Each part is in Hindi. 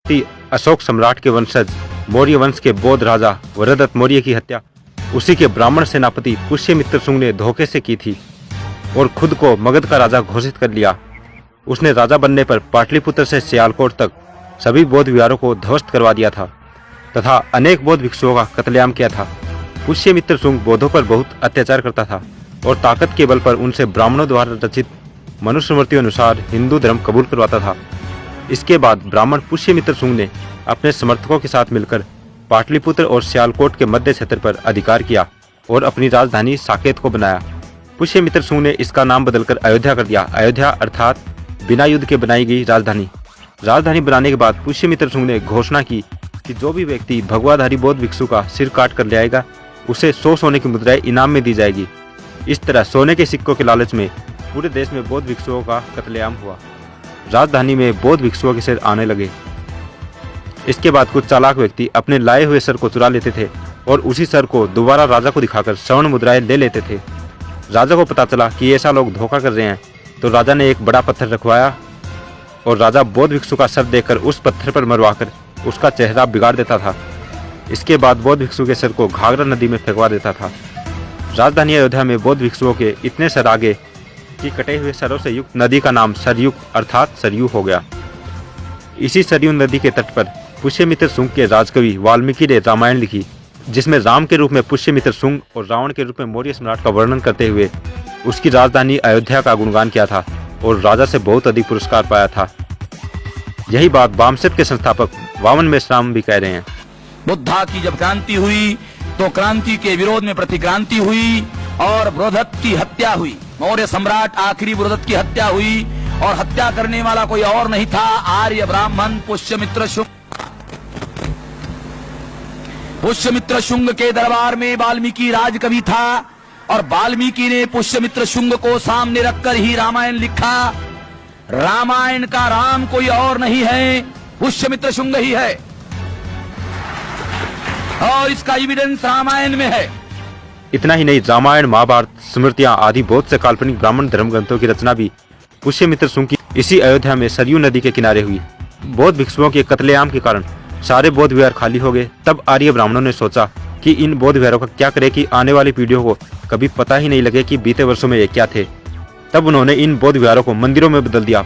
अशोक सम्राट के वंशज मौर्य वंश के बौद्ध राजा वरदत्त मौर्य की हत्या उसी के ब्राह्मण सेनापति पुष्यमित्र शुंग ने धोखे से की थी और खुद को मगध का राजा घोषित कर लिया। उसने राजा बनने पर पाटलिपुत्र से सियालकोट तक सभी बौद्ध विहारों को ध्वस्त करवा दिया था तथा अनेक बौद्ध भिक्षुओं का कत्लेआम किया था। पुष्यमित्र शुंग बौद्धों पर बहुत अत्याचार करता था और ताकत के बल पर उनसे ब्राह्मणों द्वारा रचित मनुस्मृति अनुसार हिंदू धर्म कबूल करवाता था। इसके बाद ब्राह्मण पुष्यमित्र शुंग ने अपने समर्थकों के साथ मिलकर पाटलिपुत्र और सियालकोट के मध्य क्षेत्र पर अधिकार किया और अपनी राजधानी साकेत को बनाया। पुष्यमित्र शुंग ने इसका नाम बदलकर अयोध्या कर दिया। अयोध्या अर्थात बिना युद्ध के बनाई गई राजधानी। राजधानी बनाने के बाद पुष्यमित्र शुंग ने घोषणा की कि जो भी व्यक्ति भगवाधारी बौद्ध भिक्षु का सिर काट कर ले आएगा उसे 100 सोने की मुद्राएं इनाम में दी जाएगी। इस तरह सोने के सिक्कों के लालच में पूरे देश में बौद्ध भिक्षुओं का कत्लेआम हुआ। राजधानी में बौद्ध भिक्षुओं के सिर आने लगे। इसके बाद कुछ चालाक व्यक्ति अपने लाए हुए सर को चुरा लेते थे और उसी सर को दोबारा राजा को दिखाकर स्वर्ण मुद्राएं ले लेते थे। राजा को पता चला कि ऐसा लोग धोखा कर रहे हैं तो राजा ने एक बड़ा पत्थर रखवाया और राजा बौद्ध भिक्षु का सर देकर उस पत्थर पर मरवाकर उसका चेहरा बिगाड़ देता था। इसके बाद बौद्ध भिक्षु के सर को घाघरा नदी में फेंकवा देता था। राजधानी अयोध्या में बौद्ध भिक्षुओं के इतने सर आगे कि कटे हुए सरों से युक्त नदी का नाम सरयुग अर्थात सरयू हो गया। इसी सरयू नदी के तट पर पुष्यमित्र शुंग के राजकवि वाल्मीकि ने रामायण लिखी, जिसमें राम के रूप में पुष्यमित्र शुंग और रावण के रूप में मौर्य सम्राट का वर्णन करते हुए उसकी राजधानी अयोध्या का गुणगान किया था और राजा से बहुत अधिक पुरस्कार पाया था। यही बात वामसेप के संस्थापक वामन मेश्राम भी कह रहे हैं। बुद्धा की जब क्रांति हुई तो क्रांति के विरोध में प्रतिक्रांति हुई और बृहदत्त की हत्या हुई। मौर्य सम्राट आखिरी बृहदत्त की हत्या हुई और हत्या करने वाला कोई और नहीं था, आर्य ब्राह्मण पुष्यमित्र शुंग। पुष्यमित्र शुंग के दरबार में वाल्मीकि राजकवि था और वाल्मीकि ने पुष्यमित्र शुंग को सामने रखकर ही रामायण लिखा। रामायण का राम कोई और नहीं है, पुष्यमित्र शुंग ही है और इसका एविडेंस रामायण में है। इतना ही नहीं, रामायण महाभारत स्मृतियां आदि बहुत से काल्पनिक ब्राह्मण धर्म ग्रंथों की रचना भी पुष्यमित्र शुंग की इसी अयोध्या में सरयू नदी के किनारे हुई। बौद्ध भिक्षुओं के कत्लेआम के कारण सारे बौद्ध विहार खाली हो गए। तब आर्य ब्राह्मणों ने सोचा कि इन बौद्ध विहारों का क्या करें कि आने वाली पीढ़ियों को कभी पता ही नहीं लगे कि बीते वर्षों में ये क्या थे। तब उन्होंने इन बौद्ध विहारों को मंदिरों में बदल दिया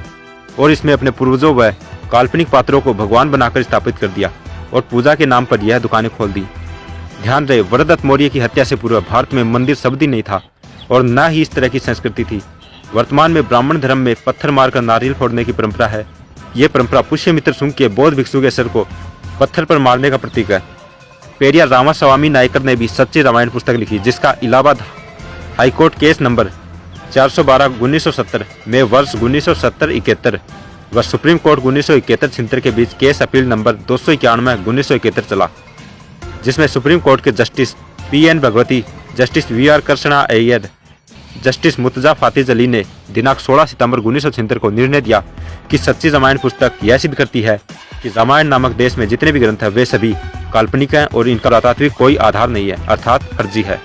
और इसमें अपने पूर्वजों व काल्पनिक पात्रों को भगवान बनाकर स्थापित कर दिया और पूजा के नाम पर यह दुकानें खोल दी। ध्यान रहे, वरदत्त मौर्य की हत्या से पूर्व भारत में मंदिर शब्द ही नहीं था और न ही इस तरह की संस्कृति थी। वर्तमान में ब्राह्मण धर्म में पत्थर मारकर नारियल फोड़ने की परंपरा है। ये परंपरा पुष्यमित्र शुंग के बौद्ध भिक्षु के सर को पत्थर पर मारने का प्रतीक है। पेरियार रामास्वामी नायकर ने भी सच्ची रामायण पुस्तक लिखी, जिसका इलाहाबाद हाईकोर्ट केस नंबर 412/1970 में वर्ष 1970-71 व सुप्रीम कोर्ट 1971-76 के बीच केस अपील नंबर 291/1971 चला, जिसमें सुप्रीम कोर्ट के justice PN Bhagwati, justice VR Krishna Iyer, justice Murtaza फातिज अली ने दिनांक 16 सितंबर 1976 को निर्णय दिया कि सच्ची रामायण पुस्तक यह सिद्ध करती है कि रामायण नामक देश में जितने भी ग्रंथ हैं वे सभी काल्पनिक हैं और इनका पुरातात्विक कोई आधार नहीं है, अर्थात फर्जी है।